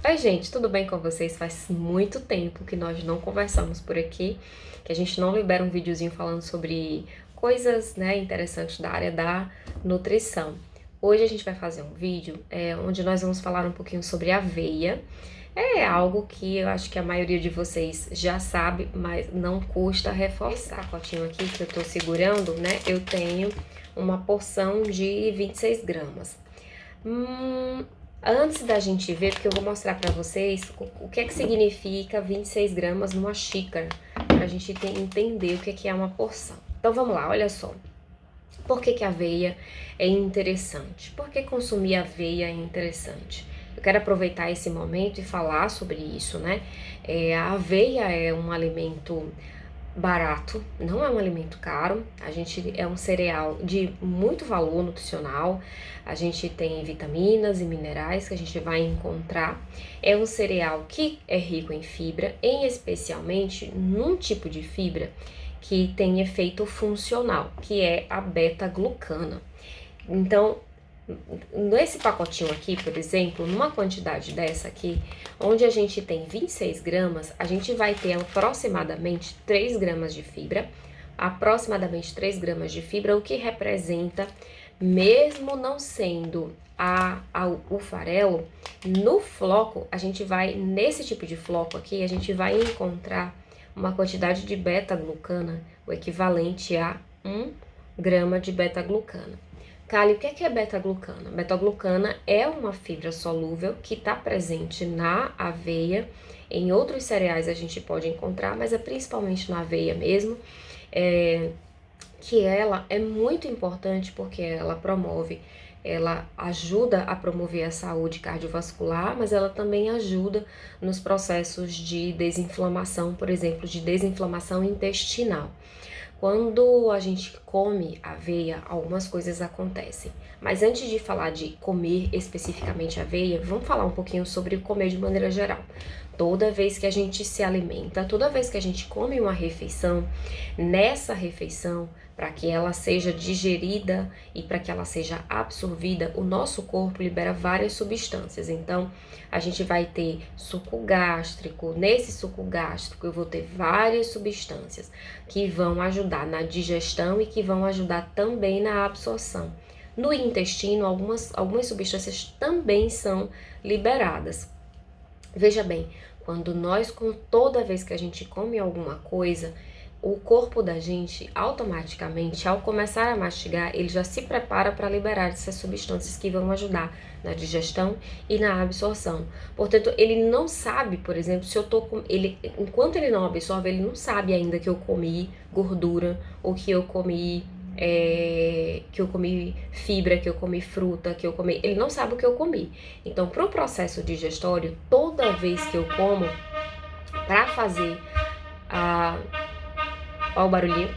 Oi, gente, tudo bem com vocês? Faz muito tempo que nós não conversamos por aqui, que a gente não libera um videozinho falando sobre coisas, né, interessantes da área da nutrição. Hoje a gente vai fazer um vídeo onde nós vamos falar um pouquinho sobre aveia. É algo que eu acho que a maioria de vocês já sabe, mas não custa reforçar. Esse pacotinho aqui que eu tô segurando, né, eu tenho uma porção de 26 gramas. Antes da gente ver, porque eu vou mostrar pra vocês o que é que significa 26 gramas numa xícara, pra gente entender o que é uma porção. Então vamos lá, olha só. Por que a aveia é interessante? Por que consumir aveia é interessante? Eu quero aproveitar esse momento e falar sobre isso, né? A aveia é um alimento barato, não é um alimento caro. A gente é um cereal de muito valor nutricional. A gente tem vitaminas e minerais que a gente vai encontrar. É um cereal que é rico em fibra, em especialmente num tipo de fibra que tem efeito funcional, que é a beta-glucana. Então, nesse pacotinho aqui, por exemplo, numa quantidade dessa aqui, onde a gente tem 26 gramas, a gente vai ter aproximadamente 3 gramas de fibra, aproximadamente 3 gramas de fibra, o que representa, mesmo não sendo o farelo, no floco, a gente vai, nesse tipo de floco aqui, a gente vai encontrar uma quantidade de beta-glucana, o equivalente a 1 grama de beta-glucana. Kali, o que é beta-glucana? Beta-glucana é uma fibra solúvel que está presente na aveia. Em outros cereais a gente pode encontrar, mas é principalmente na aveia mesmo. Que ela é muito importante porque ela ajuda a promover a saúde cardiovascular, mas ela também ajuda nos processos de desinflamação, por exemplo, de desinflamação intestinal. Quando a gente come aveia, algumas coisas acontecem. Mas antes de falar de comer especificamente aveia, vamos falar um pouquinho sobre comer de maneira geral. Toda vez que a gente se alimenta, toda vez que a gente come uma refeição, nessa refeição, para que ela seja digerida e para que ela seja absorvida, o nosso corpo libera várias substâncias. Então, a gente vai ter suco gástrico. Nesse suco gástrico, eu vou ter várias substâncias que vão ajudar na digestão e que vão ajudar também na absorção. No intestino, algumas substâncias também são liberadas. Veja bem, toda vez que a gente come alguma coisa, o corpo da gente, automaticamente, ao começar a mastigar, ele já se prepara para liberar essas substâncias que vão ajudar na digestão e na absorção. Portanto, ele não sabe, por exemplo, se eu tô com enquanto ele não absorve, ele não sabe ainda que eu comi gordura ou que eu comi fibra, que eu comi fruta, ele não sabe o que eu comi. Então, para o processo digestório, toda vez que eu como, para fazer ó o barulhinho,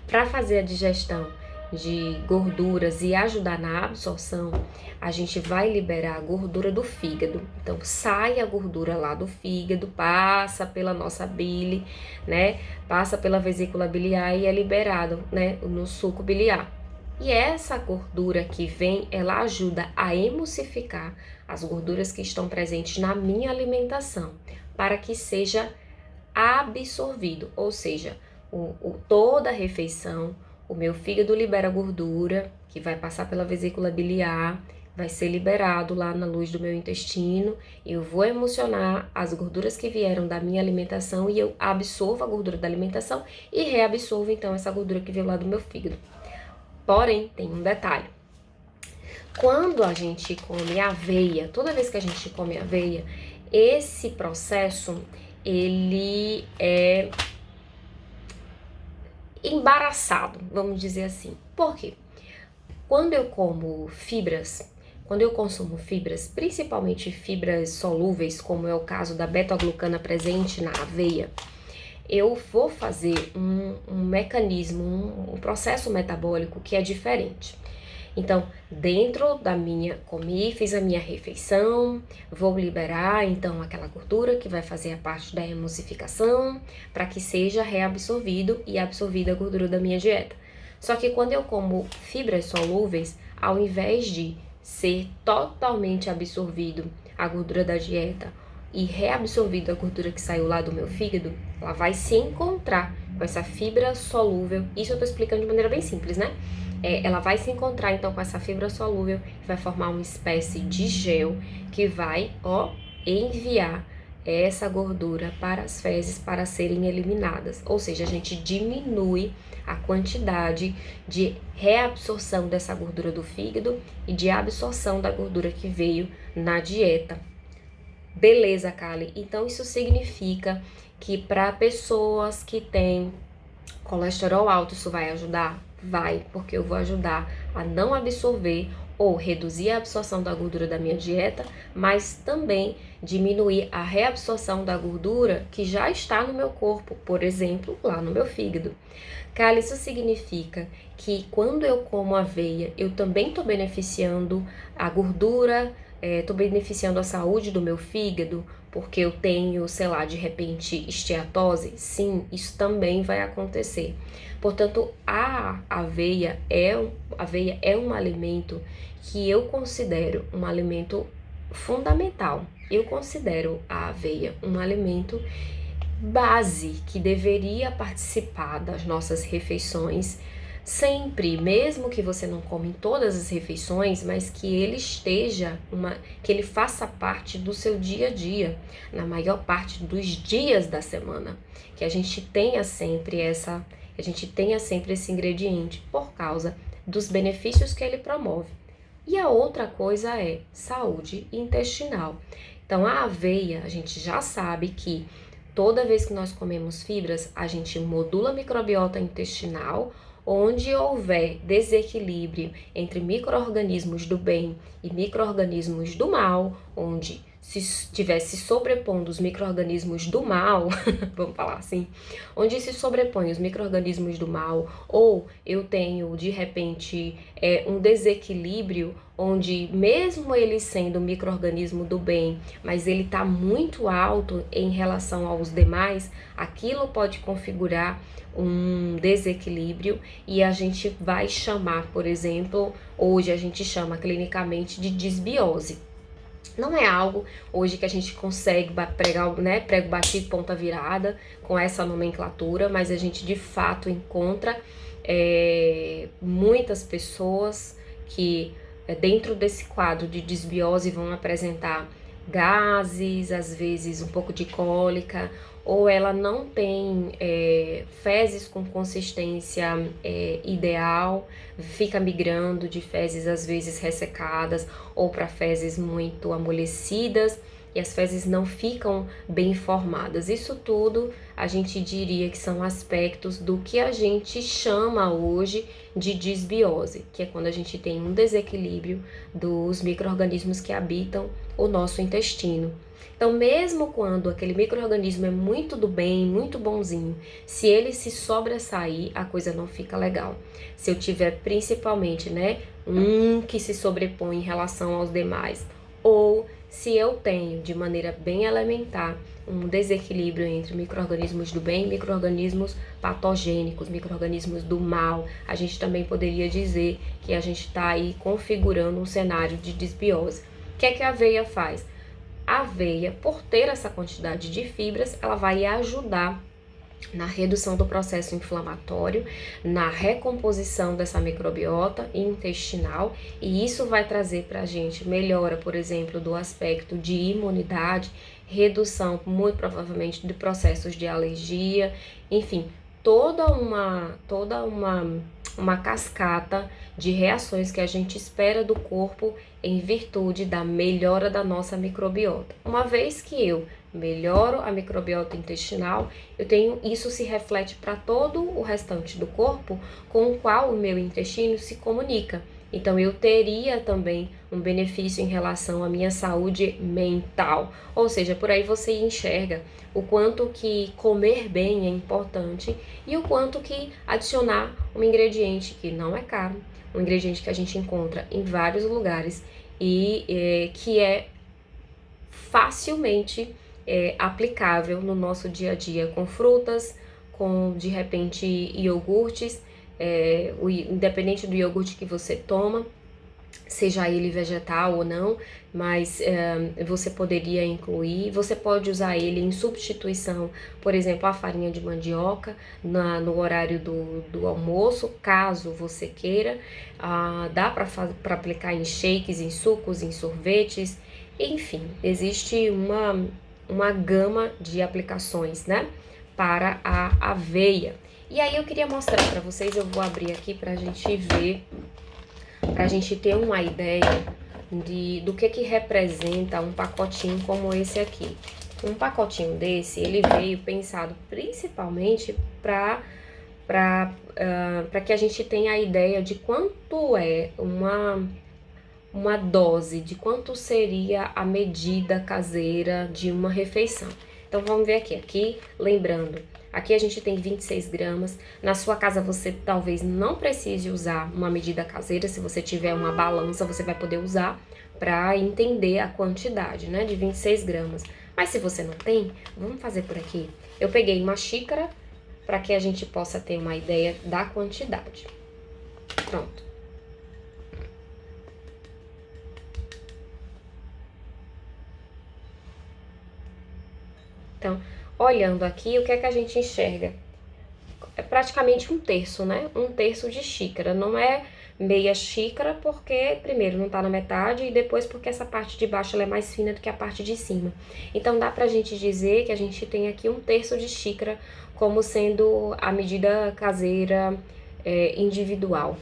para fazer a digestão de gorduras e ajudar na absorção, a gente vai liberar a gordura do fígado. Então, sai a gordura lá do fígado, passa pela nossa bile, né? Passa pela vesícula biliar e é liberado, né? No suco biliar. E essa gordura que vem, ela ajuda a emulsificar as gorduras que estão presentes na minha alimentação, para que seja absorvido, ou seja, toda a refeição, o meu fígado libera gordura, que vai passar pela vesícula biliar, vai ser liberado lá na luz do meu intestino, eu vou emulsionar as gorduras que vieram da minha alimentação e eu absorvo a gordura da alimentação e reabsorvo então essa gordura que veio lá do meu fígado. Porém, tem um detalhe. Quando a gente come aveia, toda vez que a gente come aveia, esse processo, ele é embaraçado, vamos dizer assim. Por quê? Quando eu consumo fibras, principalmente fibras solúveis, como é o caso da beta-glucana presente na aveia, eu vou fazer um mecanismo, um processo metabólico que é diferente. Então, fiz a minha refeição, vou liberar então aquela gordura que vai fazer a parte da emulsificação para que seja reabsorvido e absorvida a gordura da minha dieta. Só que quando eu como fibras solúveis, ao invés de ser totalmente absorvido a gordura da dieta e reabsorvido a gordura que saiu lá do meu fígado, ela vai se encontrar com essa fibra solúvel. Isso eu tô explicando de maneira bem simples, né? Ela vai se encontrar então com essa fibra solúvel, que vai formar uma espécie de gel que vai, enviar essa gordura para as fezes para serem eliminadas. Ou seja, a gente diminui a quantidade de reabsorção dessa gordura do fígado e de absorção da gordura que veio na dieta. Beleza, Kali. Então isso significa que para pessoas que têm colesterol alto, isso vai ajudar? Vai, porque eu vou ajudar a não absorver ou reduzir a absorção da gordura da minha dieta, mas também diminuir a reabsorção da gordura que já está no meu corpo, por exemplo, lá no meu fígado. Kali, isso significa que quando eu como aveia, eu também estou beneficiando a gordura, estou beneficiando a saúde do meu fígado, porque eu tenho, sei lá, de repente esteatose? Sim, isso também vai acontecer. Portanto, a aveia é um alimento que eu considero um alimento fundamental. Eu considero a aveia um alimento base que deveria participar das nossas refeições sempre, mesmo que você não come em todas as refeições, mas que ele que ele faça parte do seu dia a dia, na maior parte dos dias da semana, que a gente tenha sempre esse ingrediente por causa dos benefícios que ele promove. E a outra coisa é saúde intestinal. Então a aveia, a gente já sabe que toda vez que nós comemos fibras, a gente modula a microbiota intestinal. Onde houver desequilíbrio entre micro-organismos do bem e micro-organismos do mal, onde se estiver se sobrepondo os micro-organismos do mal, vamos falar assim, onde se sobrepõem os micro-organismos do mal, ou eu tenho de repente um desequilíbrio onde mesmo ele sendo micro-organismo do bem, mas ele está muito alto em relação aos demais, aquilo pode configurar um desequilíbrio e a gente vai chamar, por exemplo, hoje a gente chama clinicamente de disbiose. Não é algo hoje que a gente consegue pregar, né, prego batido, ponta virada com essa nomenclatura, mas a gente de fato encontra muitas pessoas que dentro desse quadro de disbiose vão apresentar gases, às vezes um pouco de cólica, ou ela não tem fezes com consistência ideal, fica migrando de fezes às vezes ressecadas ou para fezes muito amolecidas e as fezes não ficam bem formadas. Isso tudo a gente diria que são aspectos do que a gente chama hoje de disbiose, que é quando a gente tem um desequilíbrio dos micro-organismos que habitam o nosso intestino. Então, mesmo quando aquele micro-organismo é muito do bem, muito bonzinho, se ele se sobressair, a coisa não fica legal. Se eu tiver principalmente, um que se sobrepõe em relação aos demais, ou se eu tenho de maneira bem elementar um desequilíbrio entre micro-organismos do bem e micro-organismos patogênicos, micro-organismos do mal, a gente também poderia dizer que a gente está aí configurando um cenário de disbiose. O que é que a aveia faz? A aveia, por ter essa quantidade de fibras, ela vai ajudar na redução do processo inflamatório, na recomposição dessa microbiota intestinal, e isso vai trazer para a gente melhora, por exemplo, do aspecto de imunidade, redução, muito provavelmente, de processos de alergia, enfim, toda uma cascata de reações que a gente espera do corpo em virtude da melhora da nossa microbiota. Uma vez que eu melhoro a microbiota intestinal, isso se reflete para todo o restante do corpo com o qual o meu intestino se comunica. Então eu teria também um benefício em relação à minha saúde mental. Ou seja, por aí você enxerga o quanto que comer bem é importante e o quanto que adicionar um ingrediente que não é caro, um ingrediente que a gente encontra em vários lugares e que é facilmente aplicável no nosso dia a dia com frutas, com de repente iogurtes, independente do iogurte que você toma, seja ele vegetal ou não, mas você poderia incluir. Você pode usar ele em substituição, por exemplo, a farinha de mandioca no horário do almoço, caso você queira. Dá para aplicar em shakes, em sucos, em sorvetes, enfim, existe uma gama de aplicações, né, para a aveia. E aí eu queria mostrar para vocês, eu vou abrir aqui para a gente ver, para a gente ter uma ideia do que representa um pacotinho como esse aqui. Um pacotinho desse, ele veio pensado principalmente para que a gente tenha a ideia de quanto é uma dose, de quanto seria a medida caseira de uma refeição. Então vamos ver aqui. Aqui, lembrando, aqui a gente tem 26 gramas. Na sua casa você talvez não precise usar uma medida caseira. Se você tiver uma balança, você vai poder usar para entender a quantidade, né, de 26 gramas. Mas se você não tem, vamos fazer por aqui. Eu peguei uma xícara para que a gente possa ter uma ideia da quantidade. Pronto. Então, olhando aqui, o que é que a gente enxerga? É praticamente um terço, né? Um terço de xícara. Não é meia xícara, porque primeiro não tá na metade e depois porque essa parte de baixo ela é mais fina do que a parte de cima. Então dá pra gente dizer que a gente tem aqui um terço de xícara como sendo a medida caseira individual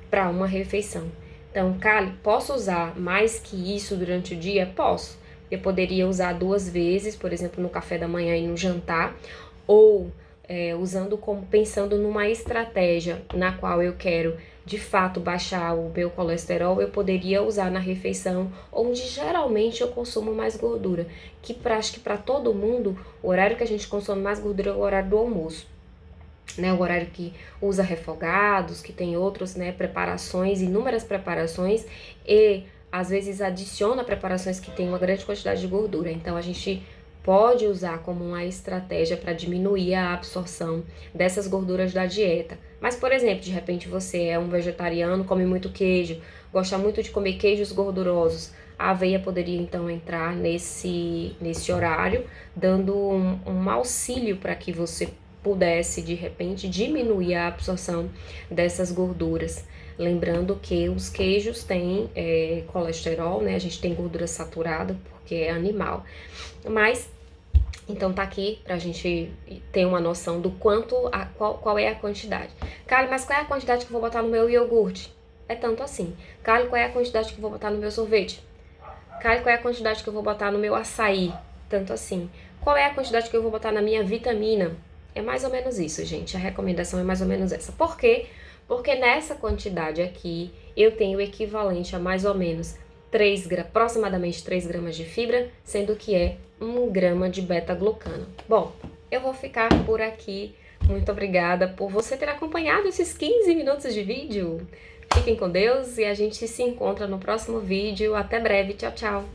para uma refeição. Então, Kali, posso usar mais que isso durante o dia? Posso. Eu poderia usar 2 vezes, por exemplo, no café da manhã e no jantar, ou usando como pensando numa estratégia na qual eu quero de fato baixar o meu colesterol, eu poderia usar na refeição onde geralmente eu consumo mais gordura, acho que para todo mundo o horário que a gente consome mais gordura é o horário do almoço, né? O horário que usa refogados, que tem outros, né, preparações, inúmeras preparações e às vezes adiciona preparações que tem uma grande quantidade de gordura. Então a gente pode usar como uma estratégia para diminuir a absorção dessas gorduras da dieta. Mas, por exemplo, de repente você é um vegetariano, come muito queijo, gosta muito de comer queijos gordurosos. A aveia poderia então entrar nesse horário, dando um auxílio para que você pudesse de repente diminuir a absorção dessas gorduras. Lembrando que os queijos têm colesterol, né? A gente tem gordura saturada porque é animal. Mas então tá aqui pra gente ter uma noção do qual é a quantidade. Kali, mas qual é a quantidade que eu vou botar no meu iogurte? É tanto assim. Kali, qual é a quantidade que eu vou botar no meu sorvete? Kali, qual é a quantidade que eu vou botar no meu açaí? Tanto assim. Qual é a quantidade que eu vou botar na minha vitamina? É mais ou menos isso, gente. A recomendação é mais ou menos essa. Por quê? Porque nessa quantidade aqui, eu tenho o equivalente a mais ou menos aproximadamente 3 gramas de fibra, sendo que é 1 grama de beta-glucano. Bom, eu vou ficar por aqui. Muito obrigada por você ter acompanhado esses 15 minutos de vídeo. Fiquem com Deus e a gente se encontra no próximo vídeo. Até breve. Tchau, tchau.